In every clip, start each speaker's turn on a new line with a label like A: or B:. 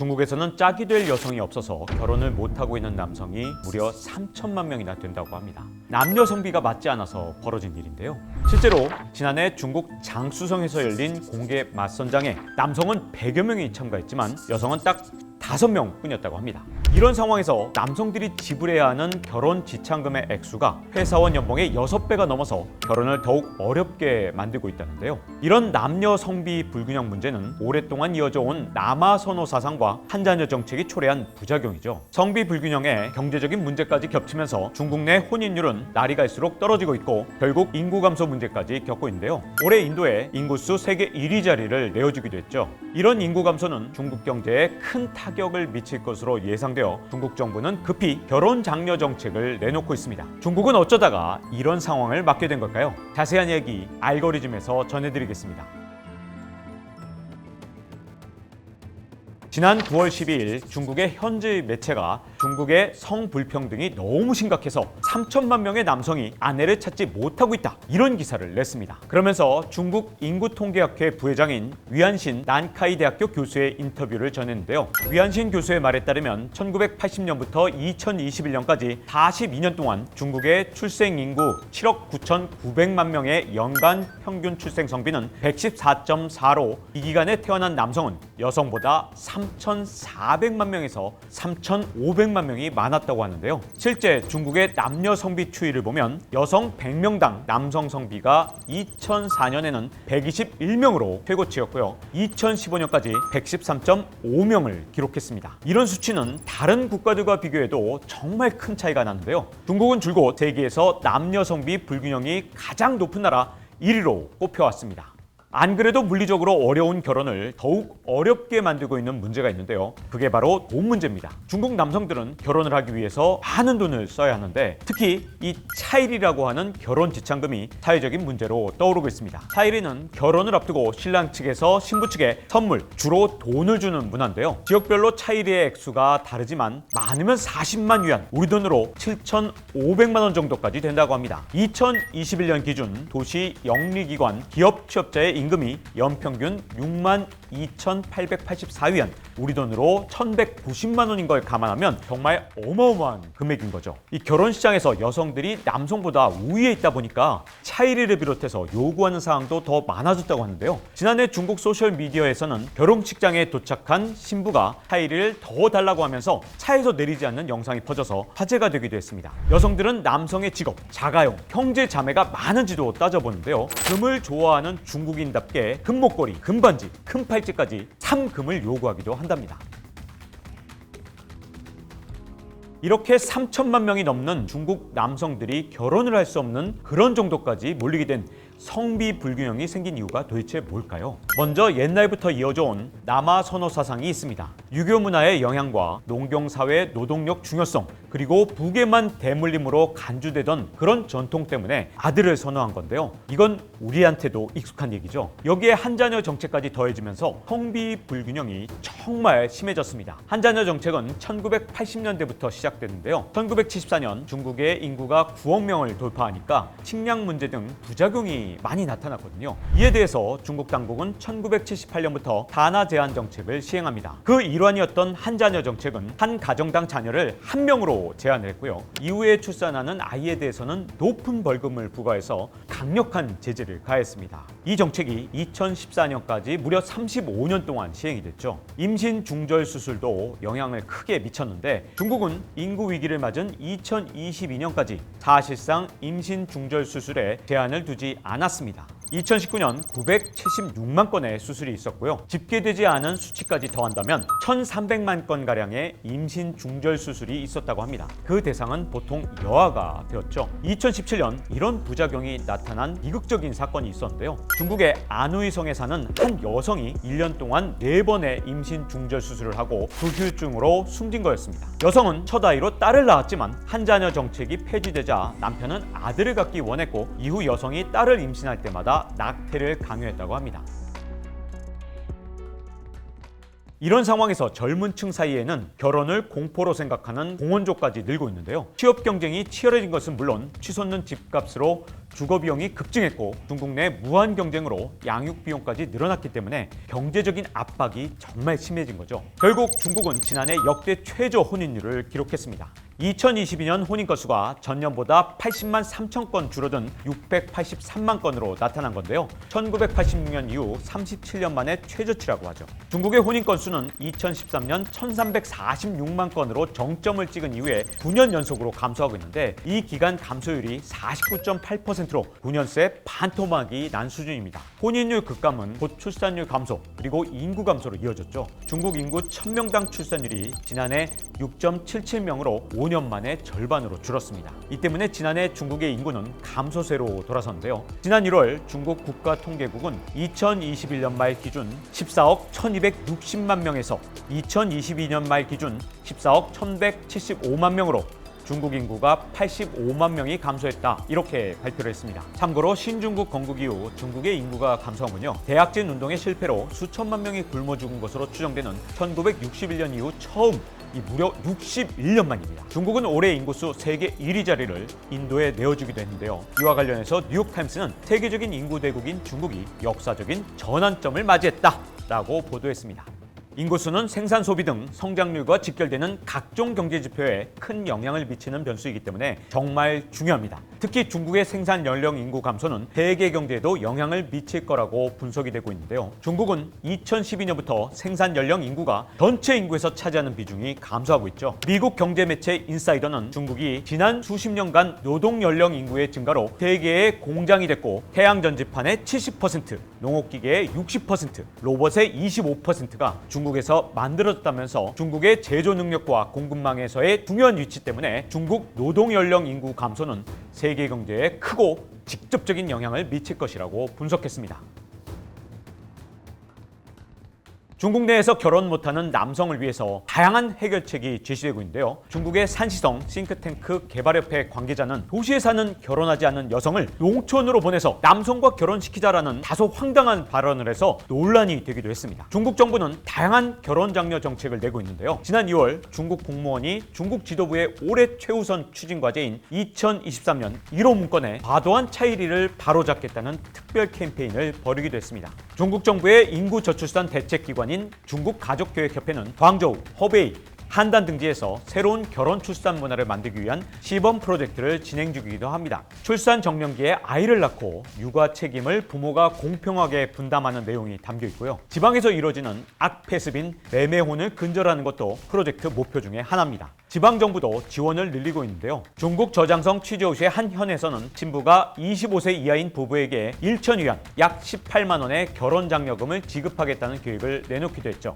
A: 중국에서는 짝이 될 여성이 없어서 결혼을 못하고 있는 남성이 무려 3천만 명이나 된다고 합니다. 남녀 성비가 맞지 않아서 벌어진 일인데요. 실제로 지난해 중국 장쑤성에서 열린 공개 맞선장에 남성은 100여 명이 참가했지만 여성은 딱 5명 뿐이었다고 합니다. 이런 상황에서 남성들이 지불해야 하는 결혼 지참금의 액수가 회사원 연봉의 6배가 넘어서 결혼을 더욱 어렵게 만들고 있다는데요. 이런 남녀 성비 불균형 문제는 오랫동안 이어져 온 남아 선호 사상과 한자녀 정책이 초래한 부작용이죠. 성비 불균형에 경제적인 문제까지 겹치면서 중국 내 혼인율은 날이 갈수록 떨어지고 있고 결국 인구 감소 문제까지 겪고 있는데요. 올해 인도에 인구수 세계 1위 자리를 내어주기도 했죠. 이런 인구 감소는 중국 경제에 큰 타격을 미칠 것으로 예상되어 중국 정부는 급히 결혼 장려 정책을 내놓고 있습니다. 중국은 어쩌다가 이런 상황을 맞게 된 걸까요? 자세한 이야기 알고리즘에서 전해드리겠습니다. 지난 9월 12일 중국의 현지 매체가 중국의 성불평등이 너무 심각해서 3천만 명의 남성이 아내를 찾지 못하고 있다, 이런 기사를 냈습니다. 그러면서 중국 인구통계학회 부회장인 위안신 난카이 대학교 교수의 인터뷰를 전했는데요. 위안신 교수의 말에 따르면 1980년부터 2021년까지 42년 동안 중국의 출생 인구 7억 9,900만 명의 연간 평균 출생 성비는 114.4로 이 기간에 태어난 남성은 여성보다 3,400만 명에서 3,500만 명이 많았다고 하는데요. 실제 중국의 남녀 성비 추이를 보면 여성 100명당 남성 성비가 2004년에는 121명으로 최고치였고요. 2015년까지 113.5명을 기록했습니다. 이런 수치는 다른 국가들과 비교해도 정말 큰 차이가 나는데요. 중국은 줄곧 세계에서 남녀 성비 불균형이 가장 높은 나라 1위로 꼽혀왔습니다. 안 그래도 물리적으로 어려운 결혼을 더욱 어렵게 만들고 있는 문제가 있는데요. 그게 바로 돈 문제입니다. 중국 남성들은 결혼을 하기 위해서 많은 돈을 써야 하는데 특히 이 차일이라고 하는 결혼 지참금이 사회적인 문제로 떠오르고 있습니다. 차일이는 결혼을 앞두고 신랑 측에서 신부 측에 선물, 주로 돈을 주는 문화인데요. 지역별로 차일이의 액수가 다르지만 많으면 40만 위안, 우리 돈으로 7,500만 원 정도까지 된다고 합니다. 2021년 기준 도시 영리기관 기업 취업자의 임금이 연평균 62,884위안, 우리 돈으로 1,190만 원인 걸 감안하면 정말 어마어마한 금액인 거죠. 이 결혼 시장에서 여성들이 남성보다 우위에 있다 보니까 차일이를 비롯해서 요구하는 사항도 더 많아졌다고 하는데요. 지난해 중국 소셜미디어에서는 결혼식장에 도착한 신부가 차일이를 더 달라고 하면서 차에서 내리지 않는 영상이 퍼져서 화제가 되기도 했습니다. 여성들은 남성의 직업, 자가용, 형제 자매가 많은지도 따져보는데요. 금을 좋아하는 중국인답게 금목걸이, 금반지, 금팔찌까지 3금을 요구하기도 한답니다. 이렇게 3천만 명이 넘는 중국 남성들이 결혼을 할 수 없는 그런 정도까지 몰리게 된 성비 불균형이 생긴 이유가 도대체 뭘까요? 먼저 옛날부터 이어져 온 남아 선호 사상이 있습니다. 유교 문화의 영향과 농경사회의 노동력 중요성, 그리고 부계만 대물림으로 간주되던 그런 전통 때문에 아들을 선호한 건데요. 이건 우리한테도 익숙한 얘기죠. 여기에 한자녀 정책까지 더해지면서 성비 불균형이 정말 심해졌습니다. 한자녀 정책은 1980년대부터 시작됐는데요. 1974년 중국의 인구가 9억 명을 돌파하니까 식량 문제 등 부작용이 많이 나타났거든요. 이에 대해서 중국 당국은 1978년부터 다나 제한 정책을 시행합니다. 그 일환이었던 한자녀 정책은 한 가정당 자녀를 한 명으로 제한을 했고요. 이후에 출산하는 아이에 대해서는 높은 벌금을 부과해서 강력한 제재를 가했습니다. 이 정책이 2014년까지 무려 35년 동안 시행이 됐죠. 임신 중절 수술도 영향을 크게 미쳤는데 중국은 인구 위기를 맞은 2022년까지 사실상 임신 중절 수술에 제한을 두지 않았습니다. 2019년 976만 건의 수술이 있었고요. 집계되지 않은 수치까지 더한다면 1,300만 건가량의 임신 중절 수술이 있었다고 합니다. 그 대상은 보통 여아가 되었죠. 2017년 이런 부작용이 나타난 비극적인 사건이 있었는데요. 중국의 안후이성에 사는 한 여성이 1년 동안 4번의 임신 중절 수술을 하고 불휴증으로 숨진 거였습니다. 여성은 첫 아이로 딸을 낳았지만 한자녀 정책이 폐지되자 남편은 아들을 갖기 원했고 이후 여성이 딸을 임신할 때마다 낙태를 강요했다고 합니다. 이런 상황에서 젊은 층 사이에는 결혼을 공포로 생각하는 공원족까지 늘고 있는데요. 취업 경쟁이 치열해진 것은 물론 치솟는 집값으로 주거 비용이 급증했고 중국 내 무한 경쟁으로 양육 비용까지 늘어났기 때문에 경제적인 압박이 정말 심해진 거죠. 결국 중국은 지난해 역대 최저 혼인율을 기록했습니다. 2022년 혼인 건수가 전년보다 80만 3천 건 줄어든 683만 건으로 나타난 건데요. 1986년 이후 37년 만에 최저치라고 하죠. 중국의 혼인 건수는 2013년 1346만 건으로 정점을 찍은 이후에 9년 연속으로 감소하고 있는데 이 기간 감소율이 49.8%로 9년 새 반토막이 난 수준입니다. 혼인율 급감은 곧 출산율 감소 그리고 인구 감소로 이어졌죠. 중국 인구 1000명당 출산율이 지난해 6.77명으로 5년 만에 절반으로 줄었습니다. 이 때문에 지난해 중국의 인구는 감소세로 돌아섰는데요. 지난 1월 중국 국가통계국은 2021년 말 기준 14억 1260만 명에서 2022년 말 기준 14억 1175만 명으로 중국 인구가 85만 명이 감소했다 이렇게 발표를 했습니다. 참고로 신중국 건국 이후 중국의 인구가 감소한 건요. 대약진 운동의 실패로 수천만 명이 굶어 죽은 것으로 추정되는 1961년 이후 처음 무려 61년 만입니다. 중국은 올해 인구수 세계 1위 자리를 인도에 내어주기도 했는데요. 이와 관련해서 뉴욕타임스는 세계적인 인구 대국인 중국이 역사적인 전환점을 맞이했다라고 보도했습니다. 인구수는 생산 소비 등 성장률과 직결되는 각종 경제 지표에 큰 영향을 미치는 변수이기 때문에 정말 중요합니다. 특히 중국의 생산 연령 인구 감소는 세계 경제에도 영향을 미칠 거라고 분석이 되고 있는데요. 중국은 2012년부터 생산 연령 인구가 전체 인구에서 차지하는 비중이 감소하고 있죠. 미국 경제 매체 인사이더는 중국이 지난 수십 년간 노동 연령 인구의 증가로 세계의 공장이 됐고 태양 전지판의 70%, 농업기계의 60%, 로봇의 25%가 중국에서 만들어졌다면서 중국의 제조 능력과 공급망에서의 중요한 위치 때문에 중국 노동 연령 인구 감소는 세계 경제에 크고 직접적인 영향을 미칠 것이라고 분석했습니다. 중국 내에서 결혼 못하는 남성을 위해서 다양한 해결책이 제시되고 있는데요. 중국의 산시성 싱크탱크 개발협회 관계자는 도시에 사는 결혼하지 않은 여성을 농촌으로 보내서 남성과 결혼시키자라는 다소 황당한 발언을 해서 논란이 되기도 했습니다. 중국 정부는 다양한 결혼 장려 정책을 내고 있는데요. 지난 2월 중국 공무원이 중국 지도부의 올해 최우선 추진 과제인 2023년 1호 문건에 과도한 차이리를 바로잡겠다는 특별 캠페인을 벌이기도 했습니다. 중국 정부의 인구 저출산 대책기관인 중국 가족교육협회는 광저우, 허베이, 한단 등지에서 새로운 결혼 출산 문화를 만들기 위한 시범 프로젝트를 진행 중이기도 합니다. 출산 정년기에 아이를 낳고 육아 책임을 부모가 공평하게 분담하는 내용이 담겨 있고요. 지방에서 이루어지는 악패습인 매매혼을 근절하는 것도 프로젝트 목표 중에 하나입니다. 지방정부도 지원을 늘리고 있는데요. 중국 저장성 취저우시의 한 현에서는 신부가 25세 이하인 부부에게 1,000위안, 약 18만 원의 결혼 장려금을 지급하겠다는 계획을 내놓기도 했죠.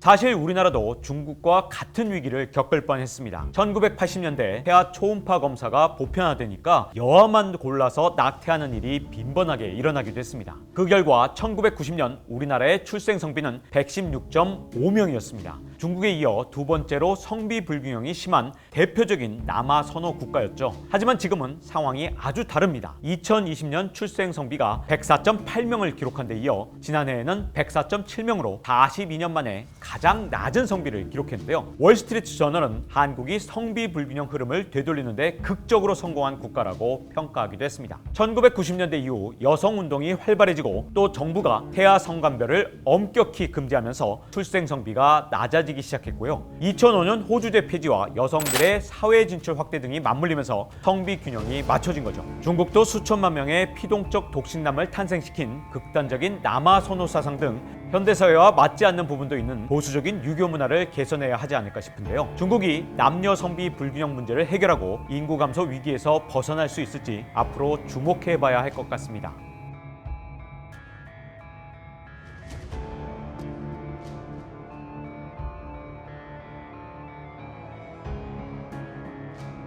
A: 사실 우리나라도 중국과 같은 위기를 겪을 뻔했습니다. 1980년대 태아 초음파 검사가 보편화되니까 여아만 골라서 낙태하는 일이 빈번하게 일어나기도 했습니다. 그 결과 1990년 우리나라의 출생 성비는 116.5명이었습니다. 중국에 이어 두 번째로 성비 불균형이 심한 대표적인 남아 선호 국가였죠. 하지만 지금은 상황이 아주 다릅니다. 2020년 출생 성비가 104.8명을 기록한 데 이어 지난해에는 104.7명으로 42년 만에 가장 낮은 성비를 기록했는데요. 월스트리트 저널은 한국이 성비 불균형 흐름을 되돌리는 데 극적으로 성공한 국가라고 평가하기도 했습니다. 1990년대 이후 여성운동이 활발해지고 또 정부가 태아 성관별을 엄격히 금지하면서 출생 성비가 낮아지기 시작했고요. 2005년 호주제 폐지와 여성들의 사회 진출 확대 등이 맞물리면서 성비 균형이 맞춰진 거죠. 중국도 수천만 명의 피동적 독신남을 탄생시킨 극단적인 남아 선호 사상 등 현대사회와 맞지 않는 부분도 있는 보수적인 유교 문화를 개선해야 하지 않을까 싶은데요. 중국이 남녀 성비 불균형 문제를 해결하고 인구 감소 위기에서 벗어날 수 있을지 앞으로 주목해봐야 할 것 같습니다.